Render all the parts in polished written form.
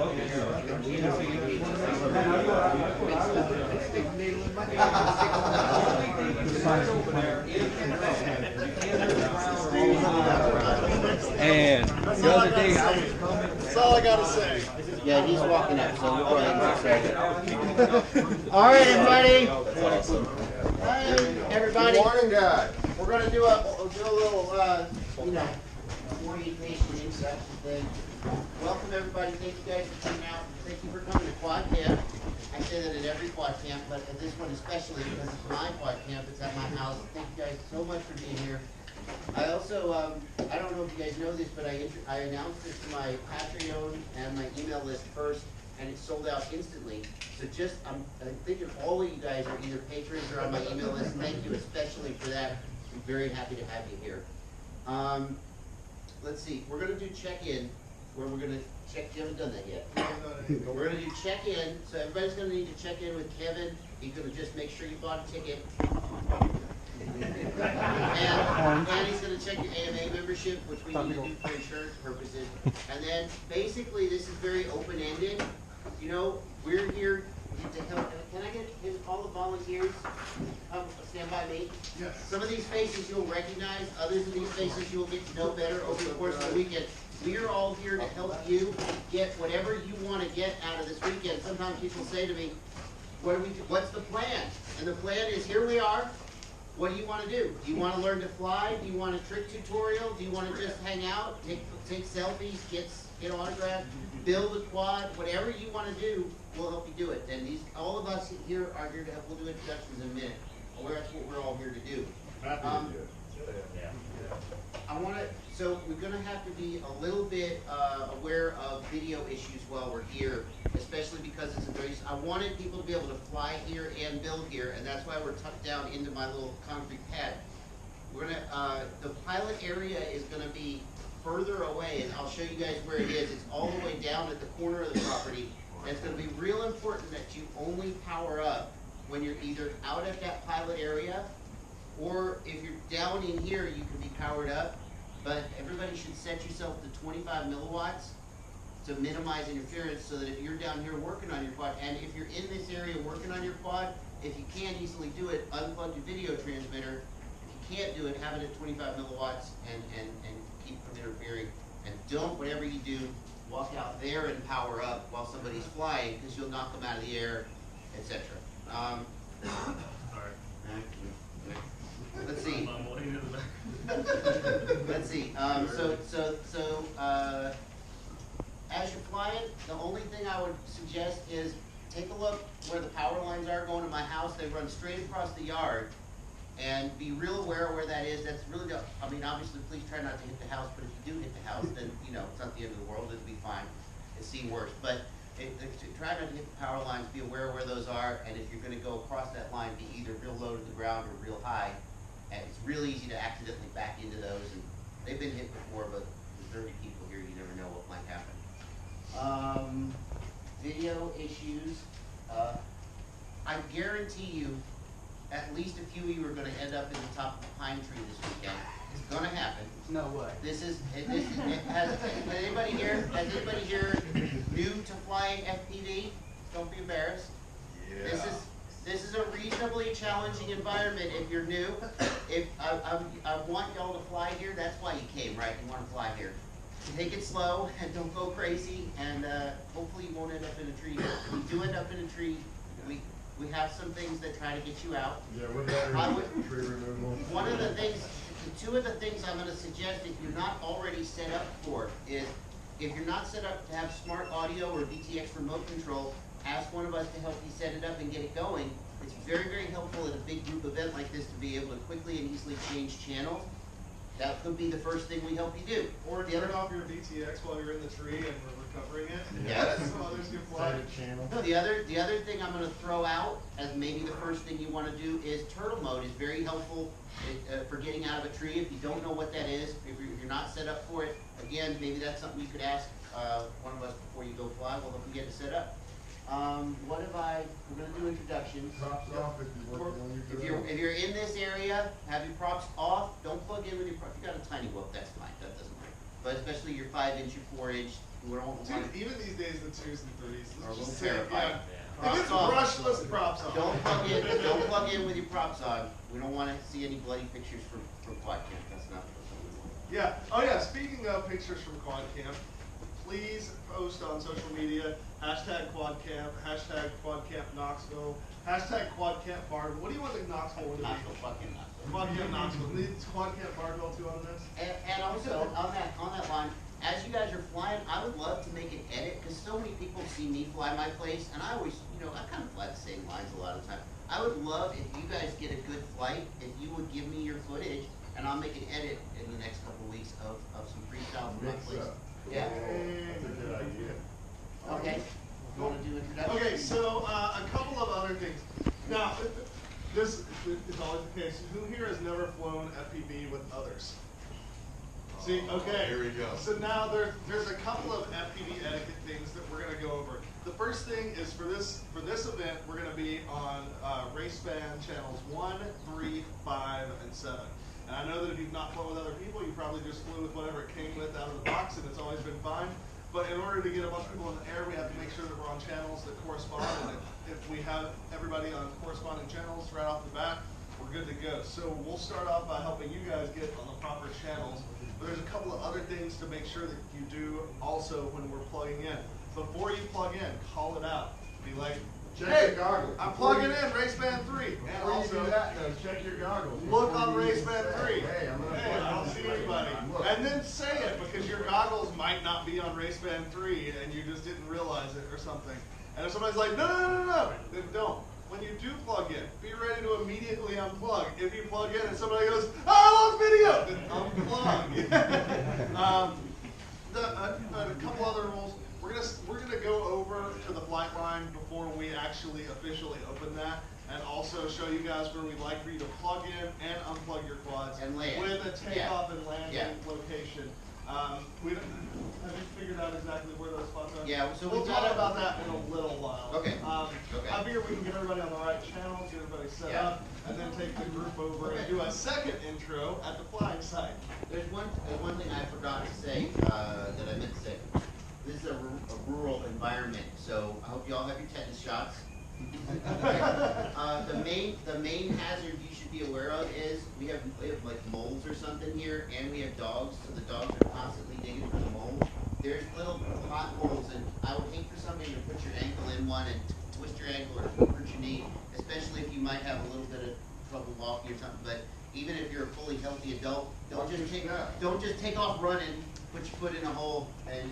And the other day I was coming. That's all I gotta say. Yeah, he's walking up, so we'll go ahead and say. All right, everybody. Hi, everybody. Good morning, guys. We're gonna do a little, orientation introduction thing. Welcome, everybody. Thank you guys for coming out. Thank you for coming to Quad Camp. I say that at every Quad Camp, but at this one especially because it's my Quad Camp. It's at my house. Thank you guys so much for being here. I also, I don't know if you guys know this, but I announced this to my Patreon and my email list first, and it sold out instantly. So just, I'm thinking all of you guys are either patrons or on my email list. Thank you especially for that. I'm very happy to have you here. Let's see, we're going to do check-in, where we're going to check, you haven't done that yet. We're going to do check-in, so everybody's going to need to check in with Kevin. He's going to just make sure you bought a ticket. And he's going to check your AMA membership, which we need to do for insurance purposes. And then basically this is very open-ended. You know, we're here to help. Can I get all the volunteers come stand by me? Yes. Some of these faces you'll recognize, others of these faces you'll get to know better over the course of the weekend. We are all here to help you get whatever you want to get out of this weekend. Sometimes people say to me, what's the plan? And the plan is, here we are. What do you want to do? Do you want to learn to fly? Do you want a trick tutorial? Do you want to just hang out, take selfies, get autographs, build a quad? Whatever you want to do, we'll help you do it. And all of us here are here to help. We'll do introductions in a minute. That's what we're all here to do. I want to. So we're going to have to be a little bit aware of video issues while we're here, especially because it's a very. I wanted people to be able to fly here and build here, and that's why we're tucked down into my little concrete pad. We're gonna. The pilot area is going to be further away, and I'll show you guys where it is. It's all the way down at the corner of the property, and it's going to be real important that you only power up when you're either out at that pilot area, or if you're down in here, you can be powered up. But everybody should set yourself to 25 milliwatts to minimize interference, so that if you're down here working on your quad, and if you're in this area working on your quad, if you can't easily do it, unplug your video transmitter. If you can't do it, have it at 25 milliwatts and keep from interfering. And don't, whatever you do, walk out there and power up while somebody's flying, because you'll knock them out of the air, etc. Let's see. Let's see. As you're flying, the only thing I would suggest is take a look where the power lines are going to my house. They run straight across the yard, and be real aware of where that is. That's really, I mean, obviously, please try not to hit the house. But if you do hit the house, then it's not the end of the world. It'll be fine. It's seen worse. But try not to hit the power lines. Be aware of where those are, and if you're going to go across that line, be either real low to the ground or real high. And it's really easy to accidentally back into those, and they've been hit before, but there's 30 people here, you never know what might happen. Video issues. I guarantee you, at least a few of you are going to end up in the top of a pine tree this weekend. It's going to happen. No way. Has anybody here new to flying FPV? Don't be embarrassed. Yeah. This is a reasonably challenging environment if you're new. If I want y'all to fly here, that's why you came, right? You want to fly here. Take it slow and don't go crazy, and hopefully you won't end up in a tree. If you do end up in a tree, we have some things that try to get you out. Yeah, we're better tree removal. One of the things, two of the things I'm going to suggest, if you're not already set up for, is if you're not set up to have smart audio or VTX remote control, ask one of us to help you set it up and get it going. It's very, very helpful at a big group event like this to be able to quickly and easily change channels. That could be the first thing we help you do. Or turn off your VTX while you're in the tree and we're recovering it. Yeah. So others can fly. No, the other thing I'm going to throw out as maybe the first thing you want to do is turtle mode is very helpful for getting out of a tree. If you don't know what that is, if you're not set up for it, again, maybe that's something you could ask one of us before you go fly. We'll help you get it set up. We're going to do introductions. Props off if you're in this area, have your props off. Don't plug in with your props. If you got a tiny whoop, that's fine. That doesn't work. But especially your 5-inch or 4-inch, We don't want. Dude, even these days, the 2s and 3s, Are a little just say, terrifying. yeah. If it's brushless, props on. Don't plug in with your props on. We don't want to see any bloody pictures from quad camp. That's not what we want. Yeah. Oh yeah. Speaking of pictures from quad camp, please post on social media #quad camp, #quad camp Knoxville, #quad camp Bardwell. What do you want the Knoxville to be? Knoxville, quad camp Knoxville. Quad camp Knoxville. Needs quad camp Bardwell too on this. And also on that line, as you guys are flying, I would love to make an edit because so many people see me fly my place, and I always, I kind of fly the same lines a lot of the time. I would love if you guys get a good flight, if you would give me your footage, and I'll make an edit in the next couple of weeks of some freestyle from my place. Yeah. That's a good idea. Okay. You want to do introduction? Okay, so a couple of other things. Now, this is always the case. Who here has never flown FPV with others? See, okay. Here we go. So now there's a couple of FPV etiquette things that we're going to go over. The first thing is for this event, we're going to be on race band channels 1, 3, 5, and 7. And I know that if you've not flown with other people, you probably just flew with whatever it came with out of the box, and it's always been fine. But in order to get a bunch of people in the air, we have to make sure that we're on channels that correspond. And if we have everybody on corresponding channels right off the bat, we're good to go. So we'll start off by helping you guys get on the proper channels. But there's a couple of other things to make sure that you do also when we're plugging in. Before you plug in, call it out. Be like, Check hey, your goggles. I'm plugging in race band 3. And Before you also, do that, though, check your goggles. look on race band 3. Hey, I'm gonna Hey, I don't see anybody. Look. And then say it, because your goggles might not be on race band 3 and you just didn't realize it or something. And if somebody's like, no, then don't. When you do plug in, be ready to immediately unplug. If you plug in and somebody goes, oh, I lost video, then unplug. A couple other rules. We're gonna go over to the flight line before we actually officially open that, and also show you guys where we'd like for you to plug in and unplug your quads And land. with a takeoff and landing Yeah. location. Have you figured out exactly where those spots are? Yeah, so we'll we've talk got about that in a little while. Okay. I figure we can get everybody on the right channel, get everybody set Yeah. up, and then take the group over and do a second intro at the flying site. There's one thing I forgot to say that I meant to say. This is a rural environment, so I hope you all have your tetanus shots. The main hazard you should be aware of is we have like moles or something here, and we have dogs, so the dogs are constantly digging for the moles. There's little potholes, and I would hate for somebody to put your ankle in one and twist your ankle or hurt your knee, especially if you might have a little bit of trouble walking or something. But even if you're a fully healthy adult, don't just take off running, put your foot in a hole, and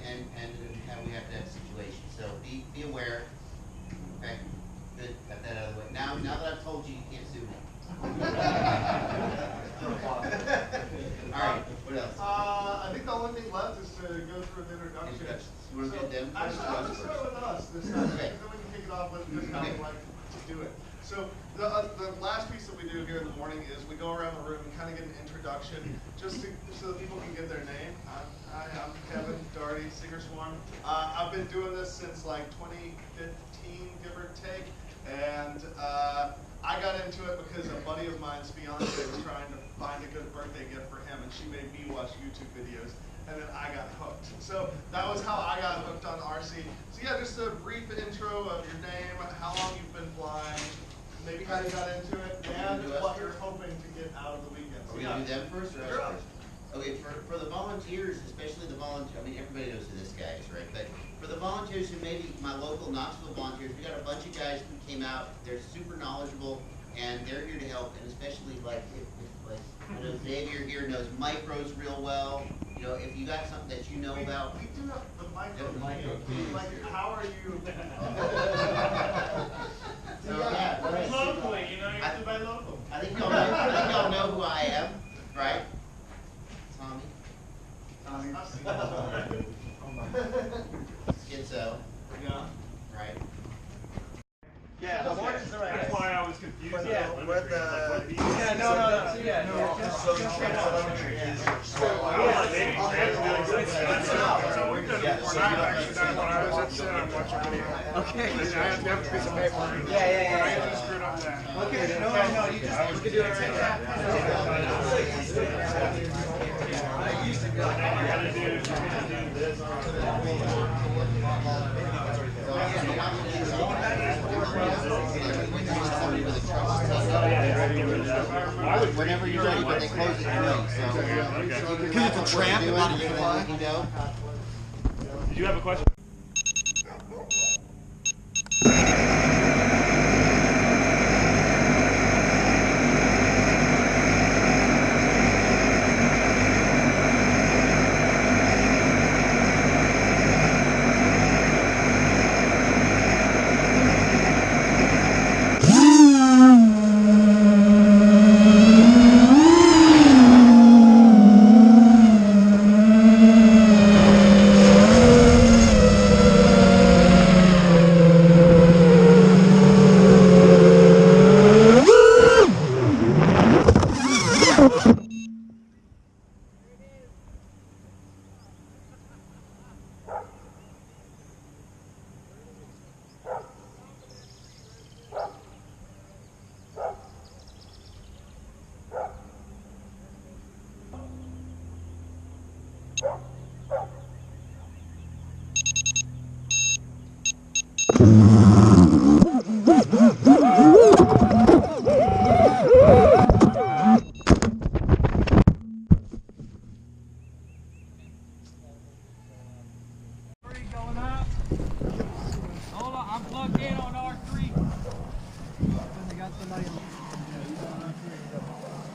we have that situation. So be aware. Okay, good. Got that out of the way. Now that I've told you, you can't sue me. All right. What else? I think the only thing left is to go through the introduction. Introductions. You want to do them? Actually, I'll just start with us this time, Okay. because then we can kick it off with just how we like to do it. So the last piece that we do here in the morning is we go around the room and kind of get an introduction, just so that people can get their name. Hi, I'm Kevin Daugherty, Singer Swarm. I've been doing this since like 2015, give or take, and I got into it because a buddy of mine's fiance was trying to find a good birthday gift for him, and she made me watch YouTube videos, and then I got hooked. So that was how I got hooked on RC. So yeah, just a brief intro of your name, how long you've been flying, maybe how you got into it, and what you're hoping to get out of the weekend. Are we gonna do them first or us You're up. first? Okay, for the volunteers, especially the volunteers, I mean, everybody knows who this guy is, right? But for the volunteers who maybe, my local Knoxville volunteers, we got a bunch of guys who came out, they're super knowledgeable, and they're here to help, and especially like, I know Xavier here knows micros real well. You know, if you got something that you know about. We do have the micro. The micro. Like, how are you? So, yeah, what I see- Locally, you know, you have to buy local. I think y'all know who I am, right? Tommy, I've seen that. Schizo, Yeah. right? Yeah, the morning's the right. That's why I was confused. Yeah, Like, with the- what do you- Yeah, no, so yeah, no, just straight up. So we've done it before. I've actually done it when I was at Center watching video. Okay. I have to have a piece of paper. Yeah. I just screwed up that. Okay, no, you just, we can do it right now. I used to be like, You gotta do this. tramp and not a unicorn. You know? Did you have a question?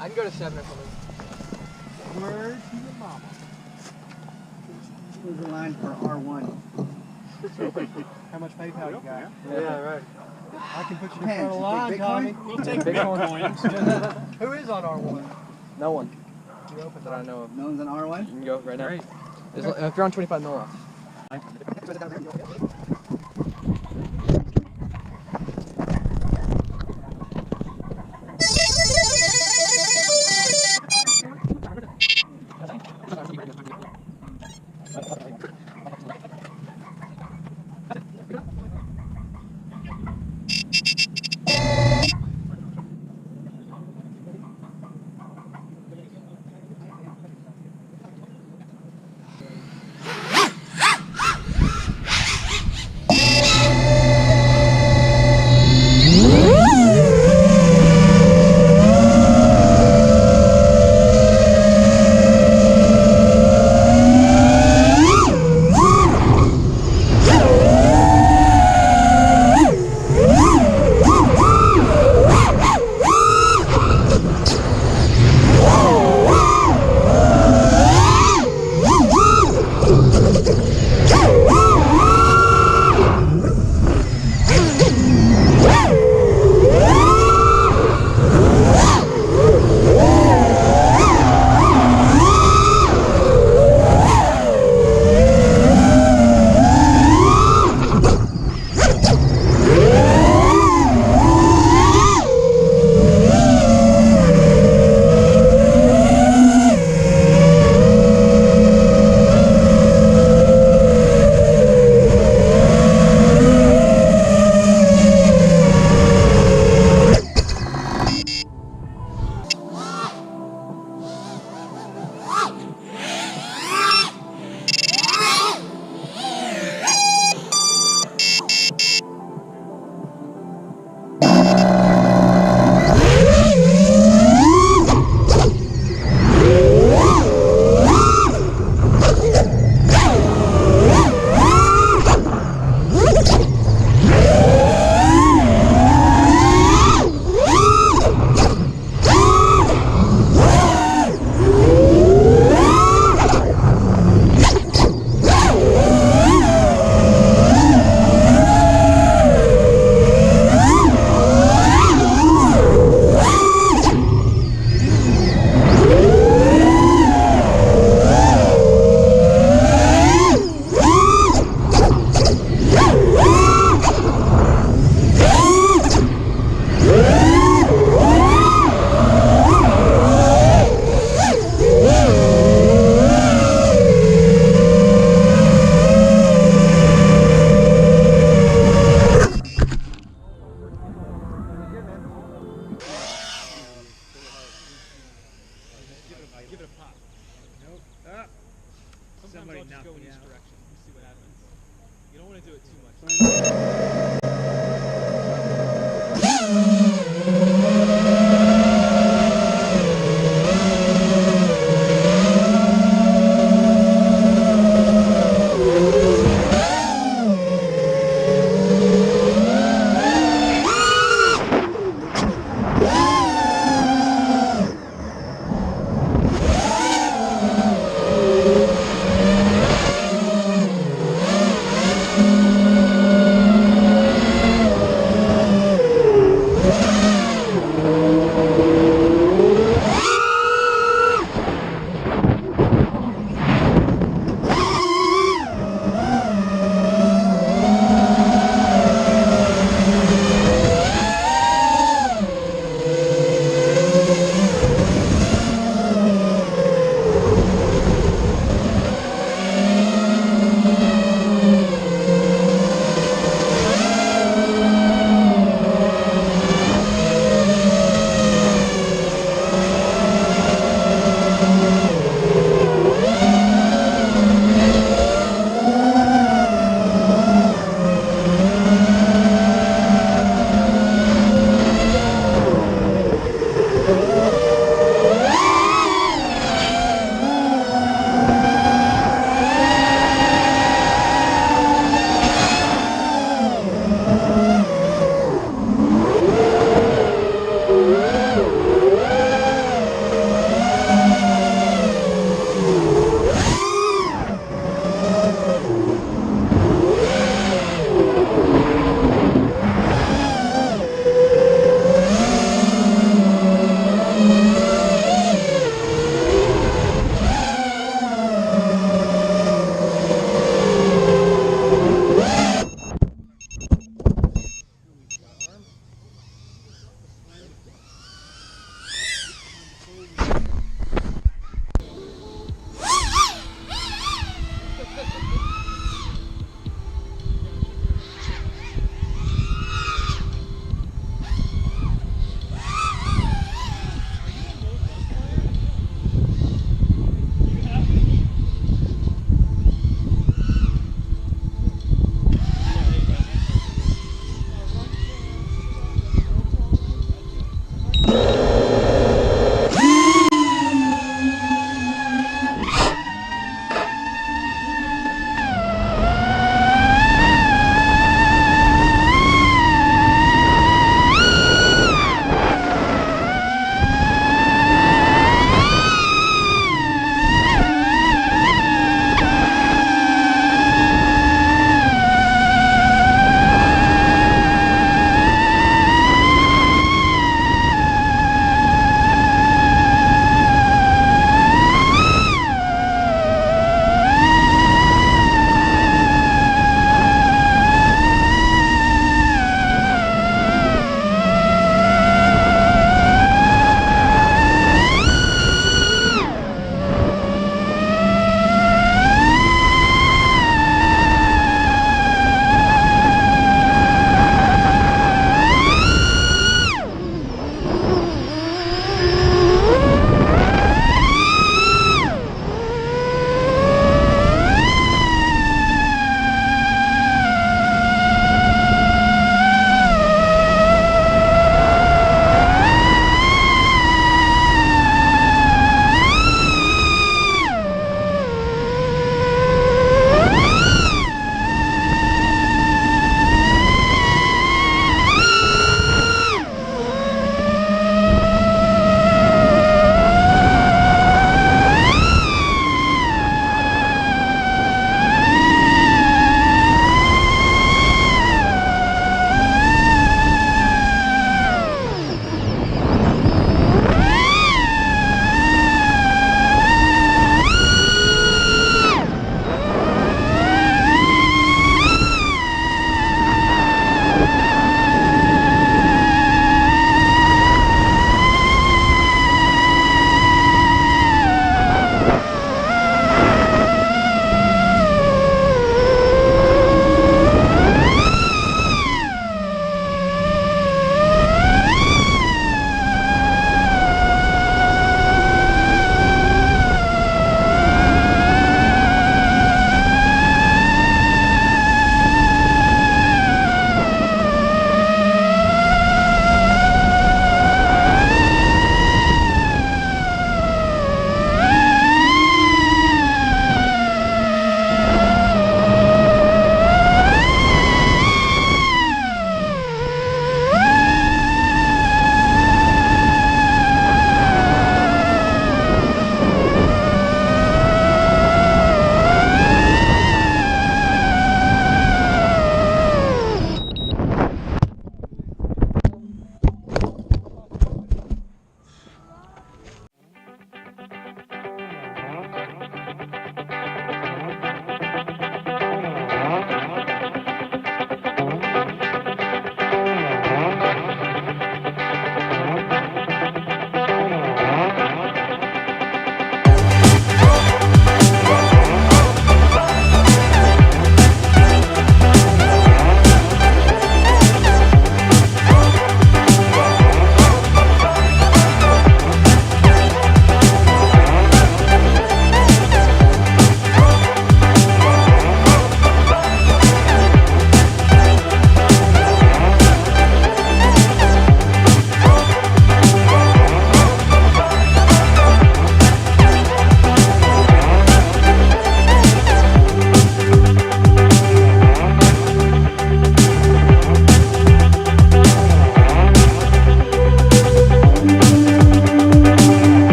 I can go to 7 or something. Word to your mama. Here's the line for R1. How much PayPal you got? Yeah, right. I can put you in front of the line, Tommy. We'll take Bitcoin. Who is on R1? No one. You open That I know of. No one's on R1? You can go right now. If you're on 25 mil off. Sometimes I'll just go in each direction and see what happens. You don't want to do it too much.